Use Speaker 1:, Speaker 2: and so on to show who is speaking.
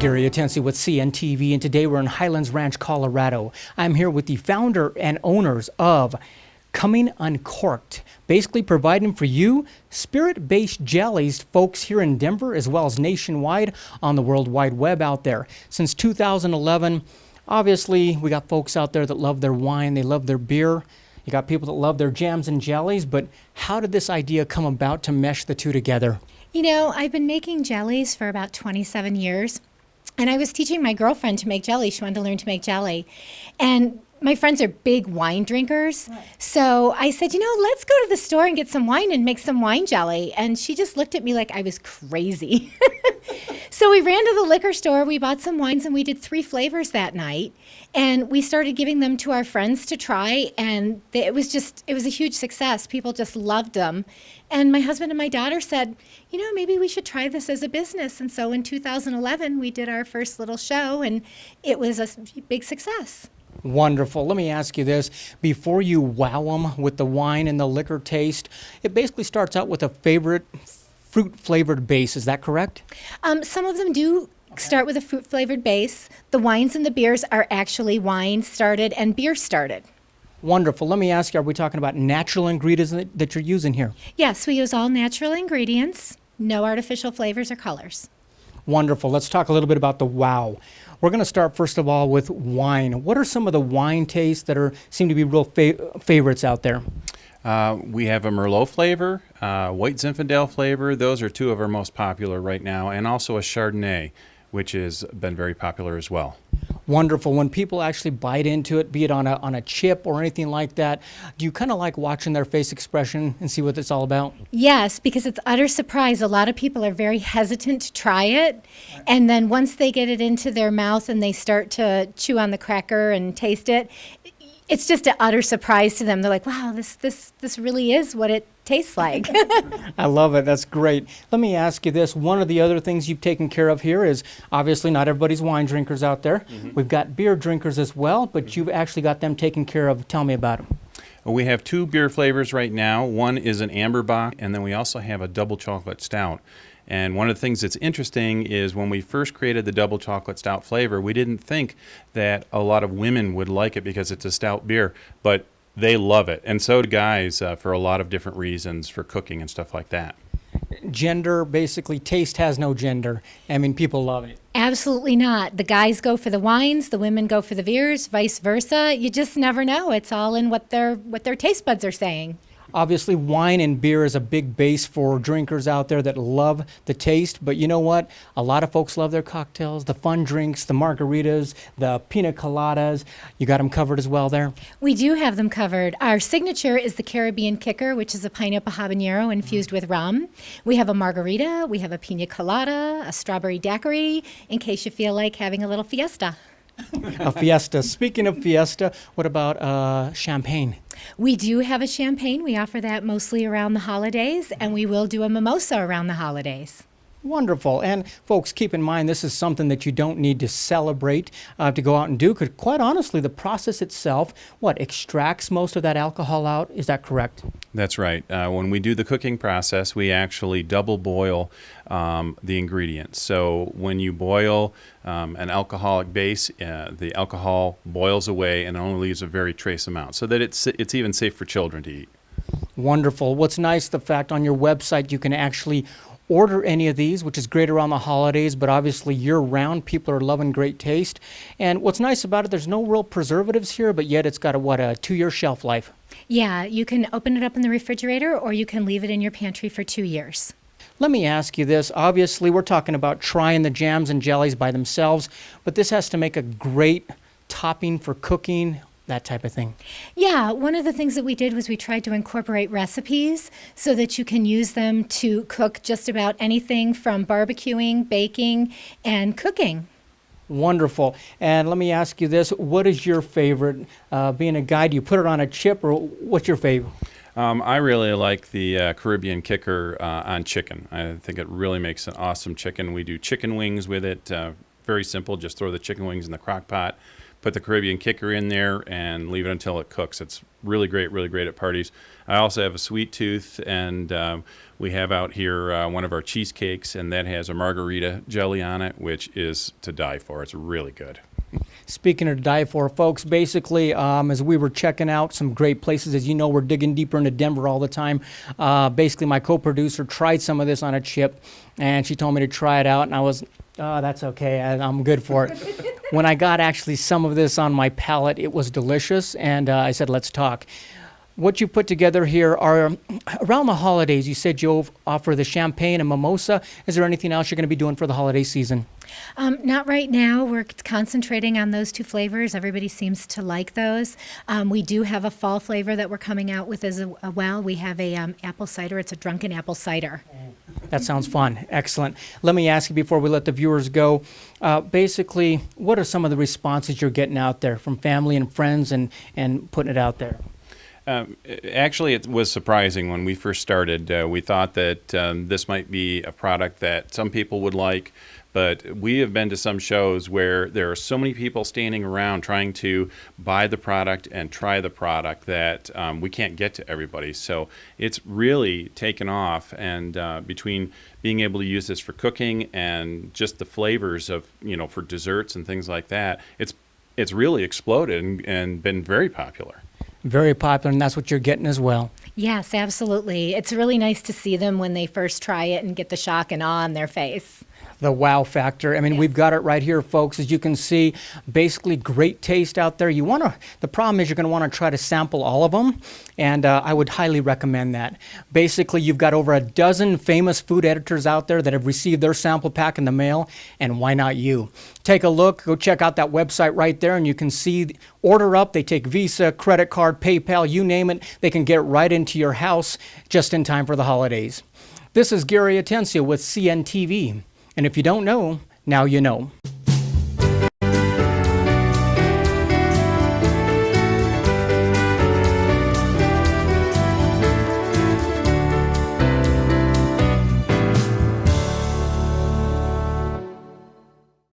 Speaker 1: Gary Atensi with CNTV, and today we're in Highlands Ranch, Colorado. I'm here with the founder and owners of Coming Uncorked, basically providing for you spirit-based jellies, folks here in Denver as well as nationwide on the World Wide Web out there. Since 2011, obviously we got folks out there that love their wine, they love their beer. You got people that love their jams and jellies, but how did this idea come about to mesh the two together?
Speaker 2: You know, I've been making jellies for about 27 years, and I was teaching my girlfriend to make jelly. She wanted to learn to make jelly. And my friends are big wine drinkers. Right. So I said, let's go to the store and get some wine and make some wine jelly. And she just looked at me like I was crazy. So we ran to the liquor store, we bought some wines, and we did 3 flavors that night. And we started giving them to our friends to try, and it was a huge success. People just loved them. And my husband and my daughter said, maybe we should try this as a business. And so in 2011, we did our first little show, and it was a big success.
Speaker 1: Wonderful. Let me ask you this. Before you wow them with the wine and the liquor taste, it basically starts out with a favorite fruit-flavored base. Is that correct?
Speaker 2: Some of them do start with a fruit-flavored base. The wines and the beers are actually wine started and beer started.
Speaker 1: Wonderful. Let me ask you, are we talking about natural ingredients that you're using here?
Speaker 2: Yes, we use all natural ingredients, no artificial flavors or colors.
Speaker 1: Wonderful. Let's talk a little bit about the wow. We're going to start first of all with wine. What are some of the wine tastes that seem to be real favorites out there?
Speaker 3: We have a Merlot flavor, White Zinfandel flavor. Those are 2 of our most popular right now, and also a Chardonnay, which has been very popular as well.
Speaker 1: Wonderful. When people actually bite into it, be it on a chip or anything like that, do you kind of like watching their face expression and see what it's all about?
Speaker 2: Yes, because it's utter surprise. A lot of people are very hesitant to try it, and then once they get it into their mouth and they start to chew on the cracker and taste it, it's just an utter surprise to them. They're like, wow, this really is what it tastes like.
Speaker 1: I love it. That's great. Let me ask you this. One of the other things you've taken care of here is obviously not everybody's wine drinkers out there. Mm-hmm. We've got beer drinkers as well, but you've actually got them taken care of. Tell me about them.
Speaker 3: Well, we have 2 beer flavors right now. One is an amber bock, and then we also have a double chocolate stout. And one of the things that's interesting is when we first created the double chocolate stout flavor, we didn't think that a lot of women would like it because it's a stout beer, but they love it. And so do guys for a lot of different reasons, for cooking and stuff like that.
Speaker 1: Gender, basically, taste has no gender. I mean, people love it.
Speaker 2: Absolutely not. The guys go for the wines, the women go for the beers, vice versa. You just never know. It's all in what their taste buds are saying.
Speaker 1: Obviously, wine and beer is a big base for drinkers out there that love the taste. But you know what? A lot of folks love their cocktails, the fun drinks, the margaritas, the pina coladas. You got them covered as well there?
Speaker 2: We do have them covered. Our signature is the Caribbean Kicker, which is a pineapple habanero infused with rum. We have a margarita, we have a pina colada, a strawberry daiquiri, in case you feel like having a little fiesta.
Speaker 1: A fiesta. Speaking of fiesta, what about champagne?
Speaker 2: We do have a champagne. We offer that mostly around the holidays, and we will do a mimosa around the holidays.
Speaker 1: Wonderful. And folks, keep in mind, this is something that you don't need to celebrate to go out and do, because quite honestly, the process itself, extracts most of that alcohol out? Is that correct?
Speaker 3: That's right. When we do the cooking process, we actually double boil the ingredients. So when you boil an alcoholic base, the alcohol boils away and only leaves a very trace amount, so that it's even safe for children to eat.
Speaker 1: Wonderful. What's nice, the fact on your website you can actually order any of these, which is great around the holidays, but obviously year-round, people are loving great taste. And what's nice about it, there's no real preservatives here, but yet it's got a 2-year shelf life.
Speaker 2: Yeah, you can open it up in the refrigerator, or you can leave it in your pantry for 2 years.
Speaker 1: Let me ask you this. Obviously, we're talking about trying the jams and jellies by themselves, but this has to make a great topping for cooking, that type of thing.
Speaker 2: Yeah, one of the things that we did was we tried to incorporate recipes so that you can use them to cook just about anything from barbecuing, baking, and cooking.
Speaker 1: Wonderful. And let me ask you this. What is your favorite? Being a guy, do you put it on a chip, or what's your favorite?
Speaker 3: I really like the Caribbean Kicker on chicken. I think it really makes an awesome chicken. We do chicken wings with it. Very simple. Just throw the chicken wings in the crock pot, put the Caribbean kicker in there and leave it until it cooks. It's really great at parties. I also have a sweet tooth, and we have out here one of our cheesecakes, and that has a margarita jelly on it, which is to die for. It's really good.
Speaker 1: Speaking of to die for, folks, basically, as we were checking out some great places, as you know, we're digging deeper into Denver all the time. Basically, my co-producer tried some of this on a chip, and she told me to try it out, and I was, oh, that's okay, I'm good for it. When I got actually some of this on my palate, it was delicious, and I said, let's talk. What you put together here are, around the holidays, you said you offer the champagne and mimosa. Is there anything else you're going to be doing for the holiday season?
Speaker 2: Not right now. We're concentrating on those two flavors. Everybody seems to like those. We do have a fall flavor that we're coming out with as well. We have a apple cider. It's a drunken apple cider.
Speaker 1: That sounds fun. Excellent. Let me ask you before we let the viewers go, basically, what are some of the responses you're getting out there from family and friends and putting it out there?
Speaker 3: Actually, it was surprising when we first started. We thought that this might be a product that some people would like, but we have been to some shows where there are so many people standing around trying to buy the product and try the product that we can't get to everybody. So it's really taken off, and between being able to use this for cooking and just the flavors of, for desserts and things like that, it's really exploded and been very popular.
Speaker 1: Very popular, and that's what you're getting as well.
Speaker 2: Yes, absolutely. It's really nice to see them when they first try it and get the shock and awe on their face.
Speaker 1: The wow factor. I mean, we've got it right here, folks. As you can see, basically great taste out there. The problem is you're going to want to try to sample all of them, and I would highly recommend that. Basically, you've got over a dozen famous food editors out there that have received their sample pack in the mail, and why not you? Take a look. Go check out that website right there, and you can see, order up. They take Visa, credit card, PayPal, you name it. They can get right into your house just in time for the holidays. This is Gary Atencio with CNTV. And if you don't know, now you know.